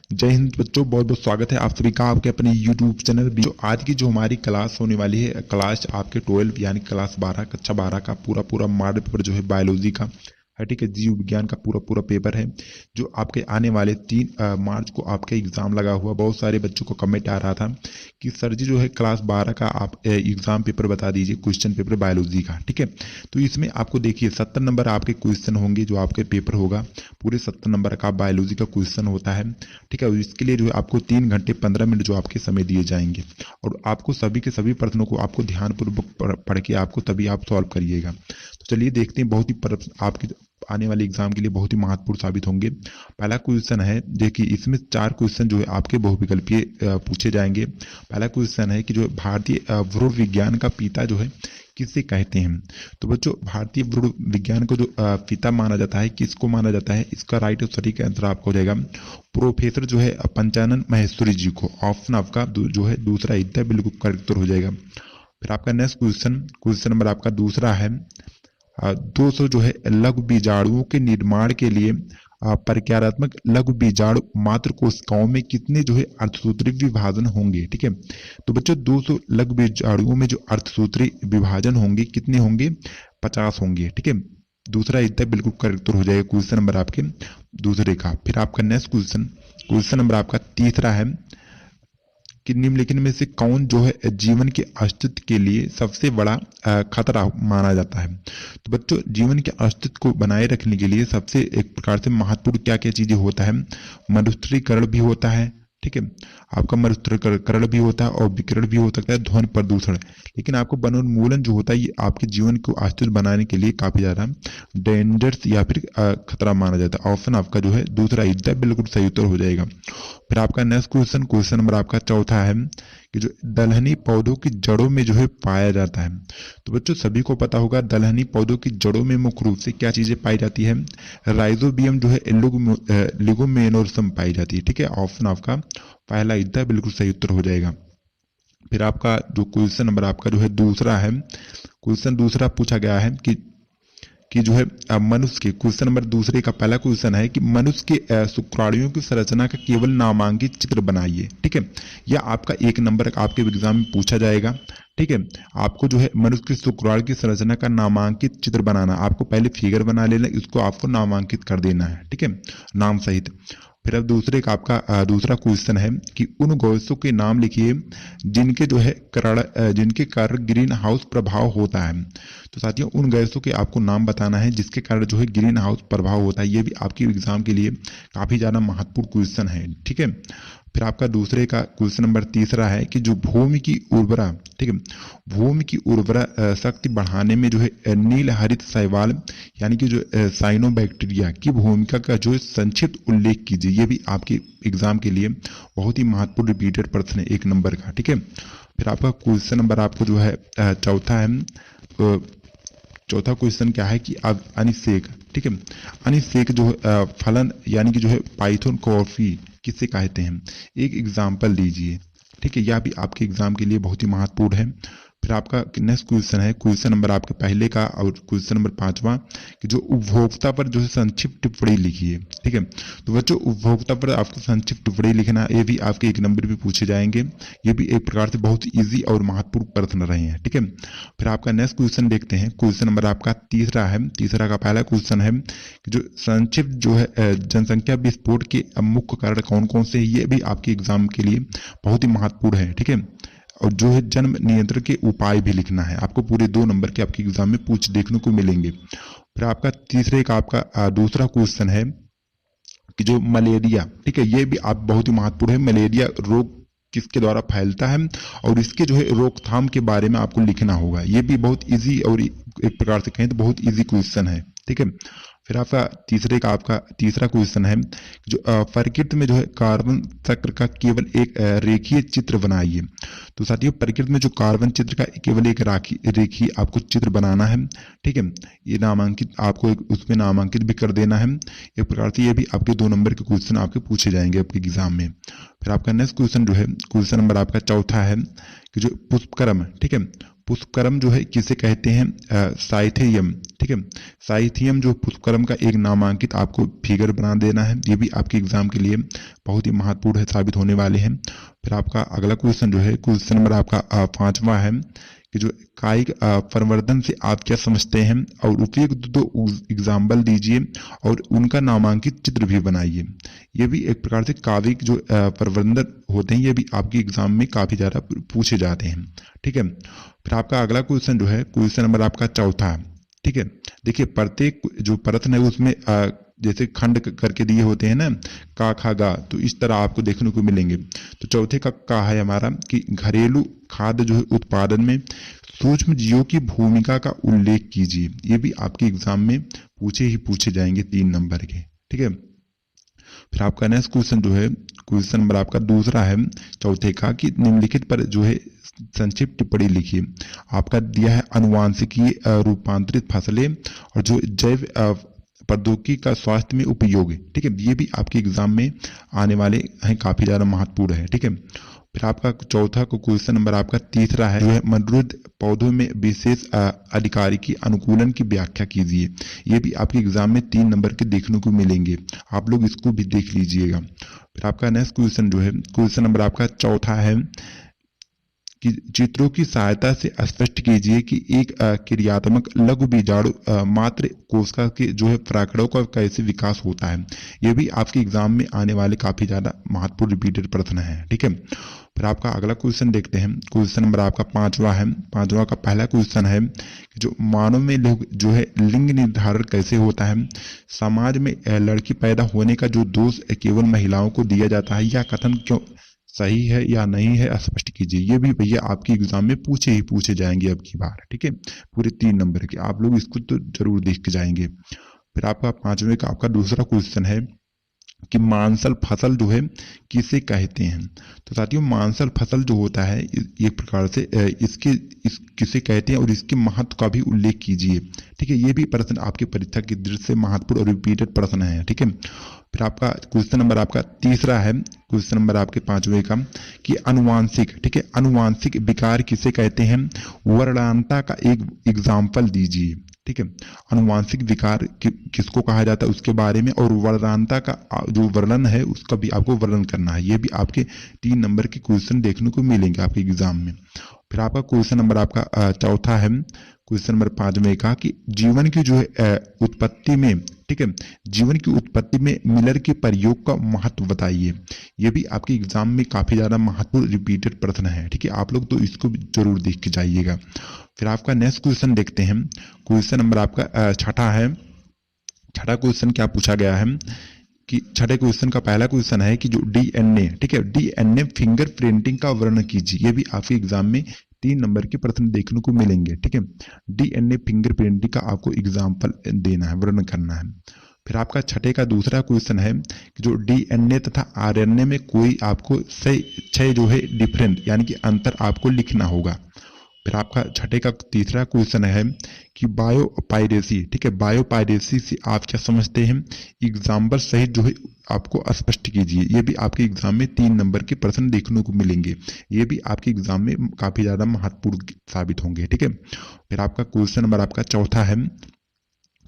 जय हिंद बच्चों, बहुत बहुत स्वागत है आप सभी का आपके अपने YouTube चैनल। जो आज की जो हमारी क्लास होने वाली है, क्लास आपके 12 यानी क्लास 12 कक्षा 12 का पूरा पूरा मॉडल पेपर जो है बायोलॉजी का है, ठीक है। जीव विज्ञान का पूरा पूरा पेपर है जो आपके आने वाले 3 मार्च को आपके एग्जाम लगा हुआ। बहुत सारे बच्चों को कमेंट आ रहा था कि सर जी जो है क्लास 12 का आप एग्जाम पेपर बता दीजिए, क्वेश्चन पेपर बायोलॉजी का, ठीक है। तो इसमें आपको देखिए 70 नंबर आपके क्वेश्चन होंगे, जो आपके पेपर होगा पूरे 70 नंबर का बायोलॉजी का क्वेश्चन होता है, ठीक है। और इसके लिए जो है आपको 3 घंटे 15 मिनट जो आपके समय दिए जाएंगे और आपको सभी के सभी प्रश्नों को आपको ध्यानपूर्वक पढ़ के आपको तभी आप सॉल्व करिएगा। तो चलिए देखते हैं, बहुत ही आपके आने वाले एग्जाम के लिए बहुत ही महत्वपूर्ण साबित होंगे। पहला क्वेश्चन है, देखिए इसमें 4 क्वेश्चन जो है आपके बहुविकल्पीय पूछे जाएंगे। पहला क्वेश्चन है कि जो भारतीय भ्रूण विज्ञान का पिता जो है किसे कहते हैं। तो बच्चों, भारतीय भ्रूण विज्ञान को जो पिता माना जाता है, किसको माना जाता है, इसका राइट और सटीक आंसर आपको हो जाएगा प्रोफेसर जो है पंचानन माहेश्वरी जी को। ऑप्शन आपका जो है दूसरा हिस्सा बिल्कुल करेक्ट हो जाएगा। फिर आपका नेक्स्ट क्वेश्चन नंबर आपका दूसरा है 200 जो है लघु बीजाणुओं के निर्माण के लिए प्रक्रियात्मक लघु बीजाणु मात्र कोशिकाओं में कितने जो है अर्धसूत्री विभाजन होंगे, ठीक है। तो बच्चों 200 लघु बीजाणुओं में जो अर्धसूत्री विभाजन होंगे कितने होंगे, 50 होंगे, ठीक है। दूसरा हिस्सा बिल्कुल करेक्ट हो जाएगा क्वेश्चन नंबर आपके दूसरे का। फिर आपका नेक्स्ट क्वेश्चन नंबर आपका तीसरा है कि निम्नलिखित में से कौन जो है जीवन के अस्तित्व के लिए सबसे बड़ा खतरा माना जाता है। तो बच्चों, जीवन के अस्तित्व को बनाए रखने के लिए सबसे एक प्रकार से महत्वपूर्ण क्या क्या चीजें होता है, मरुस्थलीकरण भी होता है, ठीक है। आपका मरुस्थलीकरण भी होता है और विकिरण भी हो सकता है, ध्वनि प्रदूषण। लेकिन आपको वनोन्मूलन जो होता है ये आपके जीवन को अस्तित्व बनाने के लिए काफी ज्यादा डेंजरस या फिर खतरा माना जाता है। ऑप्शन आपका जो है दूसरा हिस्सा बिल्कुल सही उत्तर हो जाएगा। फिर आपका नेक्स्ट क्वेश्चन नंबर आपका चौथा है कि जो दलहनी पौधों की जड़ों में जो है पाया जाता है। तो बच्चों सभी को पता होगा दलहनी पौधों की जड़ों में मुख्य रूप से क्या चीजें पाई जाती है, राइजोबियम जो है लिगुमेनोरसम पाई जाती है, ठीक है। ऑप्शन आपका पहला हिस्सा बिल्कुल सही उत्तर हो जाएगा। फिर आपका जो क्वेश्चन नंबर आपका जो है दूसरा है, क्वेश्चन दूसरा पूछा गया है कि जो है मनुष्य के, क्वेश्चन नंबर दूसरे का पहला क्वेश्चन है कि मनुष्य के शुक्राणुओं की संरचना का केवल नामांकित चित्र बनाइए, ठीक है। यह आपका 1 नंबर आपके एग्जाम में पूछा जाएगा, ठीक है। आपको जो है मनुष्य के शुक्राणु की संरचना का नामांकित चित्र बनाना, आपको पहले फिगर बना लेना, इसको आपको नामांकित कर देना है, ठीक है, नाम सहित। फिर अब दूसरे का आपका दूसरा क्वेश्चन है कि उन गैसों के नाम लिखिए जिनके जो है जिनके कारण ग्रीन हाउस प्रभाव होता है। तो साथियों उन गैसों के आपको नाम बताना है जिसके कारण जो है ग्रीन हाउस प्रभाव होता है। ये भी आपके एग्जाम के लिए काफी ज्यादा महत्वपूर्ण क्वेश्चन है, ठीक है। फिर आपका दूसरे का क्वेश्चन नंबर तीसरा है कि जो भूमि की उर्वरा, ठीक है, भूमि की उर्वरा शक्ति बढ़ाने में जो है नील हरित शैवाल यानी कि जो साइनोबैक्टीरिया की भूमिका का जो है संक्षिप्त उल्लेख कीजिए। ये भी आपके एग्जाम के लिए बहुत ही महत्वपूर्ण रिपीटेड प्रश्न है 1 नंबर का, ठीक है। फिर आपका क्वेश्चन नंबर आपको जो है चौथा है, चौथा क्वेश्चन क्या है कि अब अनिषेक, ठीक है, अनिषेक जो फलन यानी कि जो है पाइथन कॉफी किसे कहते हैं, एक एग्जाम्पल दीजिए, ठीक है। यह भी आपके एग्जाम के लिए बहुत ही महत्वपूर्ण है। फिर आपका नेक्स्ट क्वेश्चन है, क्वेश्चन नंबर आपके पहले का और क्वेश्चन नंबर 5वां कि जो उपभोक्ता पर जो है संक्षिप्त टिप्पणी लिखिए, ठीक है। तो बच्चों उपभोक्ता पर आपको संक्षिप्त टिप्पणी लिखना, ये भी आपके 1 नंबर भी पूछे जाएंगे। ये भी एक प्रकार से बहुत इजी और महत्वपूर्ण प्रश्न रहे हैं, ठीक है। फिर आपका नेक्स्ट क्वेश्चन देखते हैं, क्वेश्चन नंबर आपका तीसरा है, तीसरा का पहला क्वेश्चन है कि जो संक्षिप्त जो है जनसंख्या विस्फोट के मुख्य कारण कौन कौन से, ये भी आपके एग्जाम के लिए बहुत ही महत्वपूर्ण है, ठीक है। और जो है जन्म नियंत्रण के उपाय भी लिखना है, आपको पूरे 2 नंबर के आपके एग्जाम में पूछ देखने को मिलेंगे। फिर आपका तीसरे का आपका दूसरा क्वेश्चन है कि जो मलेरिया, ठीक है, ये भी आप बहुत ही महत्वपूर्ण है, मलेरिया रोग किसके द्वारा फैलता है और इसके जो है रोकथाम के बारे में आपको लिखना होगा। ये भी बहुत इजी और एक प्रकार से कहें तो बहुत इजी क्वेश्चन है, ठीक है। फिर आपका तीसरे का आपका तीसरा क्वेश्चन है जो प्रकृति में जो है कार्बन चक्र का केवल एक रेखीय चित्र बनाइए। तो साथियों प्रकृति में जो कार्बन चित्र का केवल एक रेखीय आपको चित्र बनाना है, ठीक है। ये नामांकित आपको उसमें नामांकित भी कर देना है। एक प्रकार से ये भी आपके 2 नंबर के क्वेश्चन आपके पूछे जाएंगे आपके एग्जाम में। फिर आपका नेक्स्ट क्वेश्चन जो है क्वेश्चन नंबर आपका चौथा है कि जो पुष्पक्रम, ठीक है, पुष्पक्रम जो है किसे कहते हैं? साइथियम। ठीक है, साइथियम जो पुष्पक्रम का एक नामांकित आपको फिगर बना देना है। ये भी आपके एग्जाम के लिए बहुत ही महत्वपूर्ण साबित होने वाले हैं। फिर आपका अगला क्वेश्चन जो है, क्वेश्चन नंबर आपका 5वां है कि जो कायिक प्रवर्धन से आप क्या समझते हैं, और उपयुक्त दो एग्जाम्पल दीजिए और उनका नामांकित चित्र भी बनाइए। ये भी एक प्रकार से कायिक जो प्रवर्धन होते हैं, ये भी आपके एग्जाम में काफी ज्यादा पूछे जाते हैं। ठीक है, फिर आपका अगला क्वेश्चन जो है, क्वेश्चन नंबर आपका 4 है। ठीक है, देखिए प्रत्येक जो प्रश्न है उसमें जैसे खंड करके दिए होते हैं ना, का खा गा, तो इस तरह आपको देखने को मिलेंगे। तो चौथे का है हमारा कि घरेलू खाद्य जो है उत्पादन में सूक्ष्म जीवों की भूमिका का उल्लेख कीजिए। ये भी आपके एग्जाम में पूछे जाएंगे 3 नंबर के। ठीक है, फिर आपका नेक्स्ट क्वेश्चन जो है, क्वेश्चन नंबर आपका 2 है चौथे का कि निम्नलिखित पर जो है संक्षिप्त टिप्पणी लिखिए। आपका दिया है अनुवांशिकीय रूपांतरित फसलें और जो जैव प्रौद्योगिकी का स्वास्थ्य में उपयोग। ठीक है, ये भी आपके एग्जाम में आने वाले हैं, काफी ज्यादा महत्वपूर्ण है। ठीक है, फिर आपका चौथा को क्वेश्चन नंबर आपका 3 है जो है मरुद पौधों में विशेष अधिकारी की अनुकूलन की व्याख्या कीजिए। ये भी आपके एग्जाम में 3 नंबर के देखने को मिलेंगे, आप लोग इसको भी देख लीजिएगा। फिर आपका नेक्स्ट क्वेश्चन जो है, क्वेश्चन नंबर आपका 4 है कि चित्रों की सहायता से स्पष्ट कीजिए कि एक क्रियात्मक लघु बीजाणु मात्र कोशिका के जो है प्राकड़ों का कैसे विकास होता है। यह भी आपके एग्जाम में आने वाले काफी ज्यादा महत्वपूर्ण रिपीटेड प्रश्न है। ठीक है, फिर आपका अगला क्वेश्चन देखते हैं, क्वेश्चन नंबर आपका 5वां है। 5वां का पहला क्वेश्चन है कि जो मानव में लोग जो है लिंग निर्धारण कैसे होता है। समाज में लड़की पैदा होने का जो दोष केवल महिलाओं को दिया जाता है, यह कथन क्यों सही है या नहीं है, स्पष्ट कीजिए। ये भी भैया आपके एग्जाम में पूछे जाएंगे अब की बार। ठीक है, पूरे 3 नंबर के, आप लोग इसको तो जरूर देख के जाएंगे। फिर आपका 5वें का आपका दूसरा क्वेश्चन है कि मांसल फसल जो है किसे कहते हैं। तो साथियों, मांसल फसल जो होता है एक प्रकार से किसे कहते हैं और इसके महत्व का भी उल्लेख कीजिए। ठीक है, ये भी प्रश्न आपके परीक्षा की दृष्टि से महत्वपूर्ण और रिपीटेड प्रश्न है। ठीक है, फिर आपका क्वेश्चन नंबर आपका 3 है, क्वेश्चन नंबर आपके 5वें का कि अनुवांशिक, ठीक है, अनुवांशिक विकार किसे कहते हैं, वर्णांता का एक एग्जाम्पल दीजिए। ठीक है, अनुवांशिक विकार किसको कहा जाता है उसके बारे में, और वर्णांता का जो वर्णन है उसका भी आपको वर्णन करना है। ये भी आपके 3 नंबर के क्वेश्चन देखने को मिलेंगे आपके एग्जाम में। फिर आपका क्वेश्चन नंबर आपका 4 है, क्वेश्चन नंबर 5 का कि जीवन की जो है उत्पत्ति में, ठीक है, जीवन की उत्पत्ति में मिलर के प्रयोग का महत्व बताइए। ये भी आपके एग्जाम में काफी ज्यादा महत्वपूर्ण रिपीटेड प्रश्न है। ठीक है, आप लोग तो इसको भी जरूर देख के जाइएगा। फिर आपका नेक्स्ट क्वेश्चन देखते हैं, क्वेश्चन नंबर आपका 6 है। 6 क्वेश्चन क्या पूछा गया है कि 6 क्वेश्चन का पहला क्वेश्चन है कि जो डीएनए, ठीक है, डीएनए फिंगर प्रिंटिंग का वर्णन कीजिए। ये भी आपके एग्जाम में 3 नंबर के प्रश्न देखने को मिलेंगे। ठीक है, डीएनए फिंगर प्रिंटिंग का आपको एग्जाम्पल देना है, वर्णन करना है। फिर आपका 6 का दूसरा क्वेश्चन है कि जो डीएनए तथा आरएनए में कोई आपको 6 जो है डिफरेंट यानी कि अंतर आपको लिखना होगा। फिर आपका 6 का तीसरा क्वेश्चन है कि बायोपायरेसी, ठीक है, बायोपायरेसी से आप क्या समझते हैं, एग्जाम्पल सहित जो है आपको स्पष्ट कीजिए। ये भी आपके एग्जाम में 3 नंबर के प्रश्न देखने को मिलेंगे। ये भी आपके एग्जाम में काफी ज्यादा महत्वपूर्ण साबित होंगे। ठीक है, फिर आपका क्वेश्चन नंबर आपका 4 है,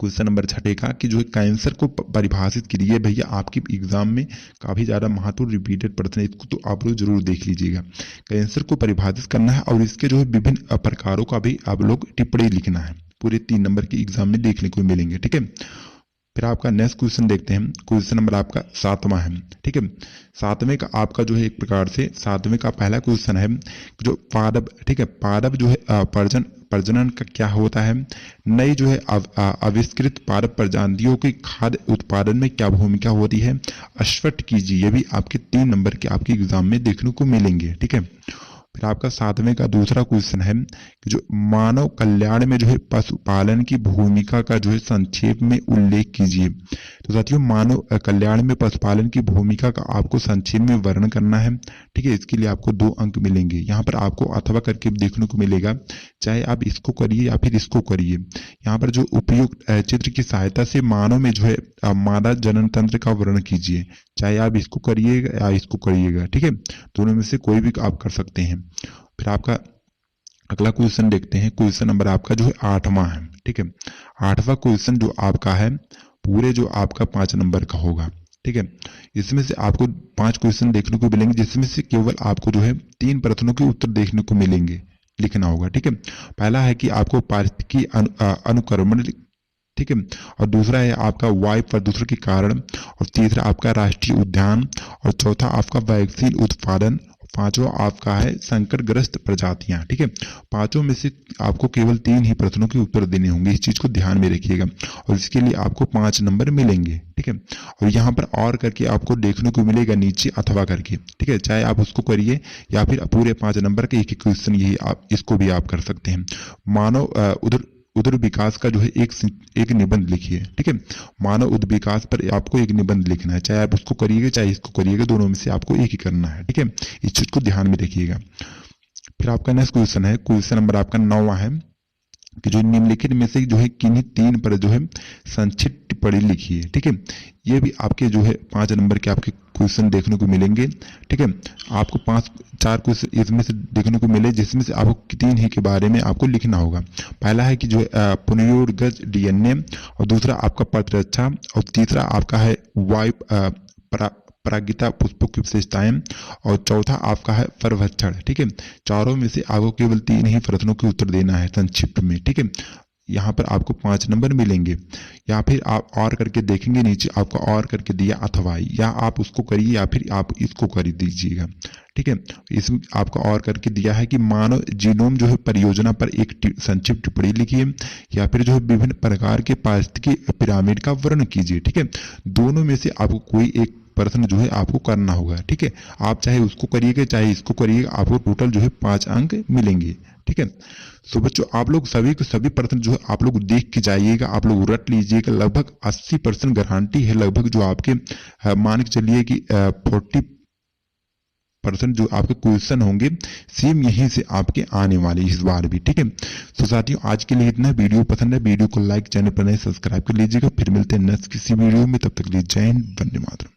क्वेश्चन नंबर 6 का कि जो कैंसर को परिभाषित करिए। भैया आपके एग्जाम में काफी ज्यादा महत्वपूर्ण रिपीटेड प्रश्न है, इसको तो आप लोग जरूर देख लीजिएगा। कैंसर को परिभाषित करना है और इसके जो है विभिन्न प्रकारों का भी आप लोग टिप्पणी लिखना है। पूरे 3 नंबर के एग्जाम में देखने को मिलेंगे। ठीक है, फिर आपका नेक्स्ट क्वेश्चन देखते हैं, क्वेश्चन नंबर आपका 7वां है। ठीक है, 7वें का आपका जो है एक प्रकार से 7वें का पहला क्वेश्चन है जो पादप, ठीक है, पादप जो है प्रजनन का क्या होता है, नई जो है आविष्कृत पादप प्रजातियों की खाद्य उत्पादन में क्या भूमिका होती है, स्पष्ट कीजिए। ये भी आपके 3 नंबर के आपके एग्जाम में देखने को मिलेंगे। ठीक है, फिर आपका 7वें का दूसरा क्वेश्चन है कि जो मानव कल्याण में जो है पशुपालन की भूमिका का जो है संक्षेप में उल्लेख कीजिए। तो साथियों, मानव कल्याण में पशुपालन की भूमिका का आपको संक्षेप में वर्णन करना है। ठीक है, इसके लिए आपको 2 अंक मिलेंगे। यहाँ पर आपको अथवा करके देखने को मिलेगा, चाहे आप इसको करिए या फिर इसको करिए। यहाँ पर जो उपयुक्त चित्र की सहायता से मानव में जो है मादा जनन तंत्र का वर्णन कीजिए, चाहे आप इसको करिएगा या इसको करिएगा। ठीक है, दोनों में से कोई भी आप कर सकते हैं। फिर आपका अगला क्वेश्चन देखते हैं। क्वेश्चन नंबर आपका जो है 8वां है। ठीक है, 8वां क्वेश्चन जो आपका है पूरे जो आपका 5 नंबर का होगा। ठीक है, इसमें से आपको 5 क्वेश्चन देखने को मिलेंगे, जिसमें से केवल आपको जो है 3 प्रश्नों के उत्तर देखने को मिलेंगे, लिखना होगा। ठीक है, पहला है कि आपको पारिस्थितिकी अनुक्रमण, ठीक है, और दूसरा है आपका वायु प्रदूषण के कारण, और तीसरा आपका राष्ट्रीय उद्यान, और चौथा आपका वैक्सीन उत्पादन, पांचवा आपका है संकटग्रस्त प्रजातियां। ठीक है, पांचों में से आपको केवल 3 ही प्रश्नों के उत्तर देने होंगे, इस चीज को ध्यान में रखिएगा, और इसके लिए आपको 5 नंबर मिलेंगे। ठीक है, और यहाँ पर और करके आपको देखने को मिलेगा नीचे अथवा करके। ठीक है, चाहे आप उसको करिए या फिर पूरे 5 नंबर के एक क्वेश्चन यही आप इसको भी आप कर सकते हैं। मानव उदर विकास का जो है एक निबंध लिखिए। ठीक है, मानव उदर विकास पर आपको एक निबंध लिखना है, चाहे आप उसको करिएगा चाहे इसको करिएगा, दोनों में से आपको एक ही करना है। ठीक है, इस चीज को ध्यान में रखिएगा। फिर आपका नेक्स्ट क्वेश्चन है, क्वेश्चन नंबर आपका 9वां है कि जो निम्नलिखित में से जो है किन्हीं 3 पर जो है संक्षिप्त टिप्पणी लिखिए। ठीक है, ये भी आपके जो है 5 नंबर के आपके क्वेश्चन देखने को मिलेंगे। ठीक है, आपको 4 क्वेश्चन इसमें से देखने को मिले, जिसमें से आपको 3 ही के बारे में आपको लिखना होगा। पहला है कि जो पुनर्योगज डीएनए, और दूसरा आपका प्रतिरक्षा, और तीसरा आपका है वायु परागिता पुष्पों की विशेषताएं, और चौथा आपका है परभक्षण। ठीक है, चारों में से आपको केवल 3 ही प्रश्नों के उत्तर देना है संक्षिप्त में। ठीक है, यहाँ पर आपको 5 नंबर मिलेंगे, या फिर आप और करके देखेंगे नीचे आपको और करके दिया अथवा, या आप उसको करिए या फिर आप इसको कर दीजिएगा। ठीक है, इसमें आपको और करके दिया है कि मानव जीनोम जो है परियोजना पर एक संक्षिप्त टिप्पणी लिखिए, या फिर जो है विभिन्न प्रकार के पारिस्थितिकी पिरामिड का वर्णन कीजिए। ठीक है, दोनों में से आपको कोई एक प्रश्न जो है आपको करना होगा। ठीक है, आप चाहे उसको करिएगा चाहे इसको करिएगा, आपको टोटल जो है 5 अंक मिलेंगे। ठीक है, तो बच्चों आप लोग सभी के सभी प्रश्न जो है आप लोग देख के जाइएगा, आप लोग रट लीजिएगा। लगभग 80% गारंटी है, लगभग जो आपके मान के चलिए कि 40% जो आपके क्वेश्चन होंगे सेम यहीं से आपके आने वाले इस बार भी। ठीक है, तो साथियों आज के लिए इतना। वीडियो पसंद है वीडियो को लाइक, चैनल पर नए सब्सक्राइब कर लीजिएगा। फिर मिलते हैं नेक्स्ट किसी वीडियो में, तब तक के लिए जय हिंद, वंदे मातरम।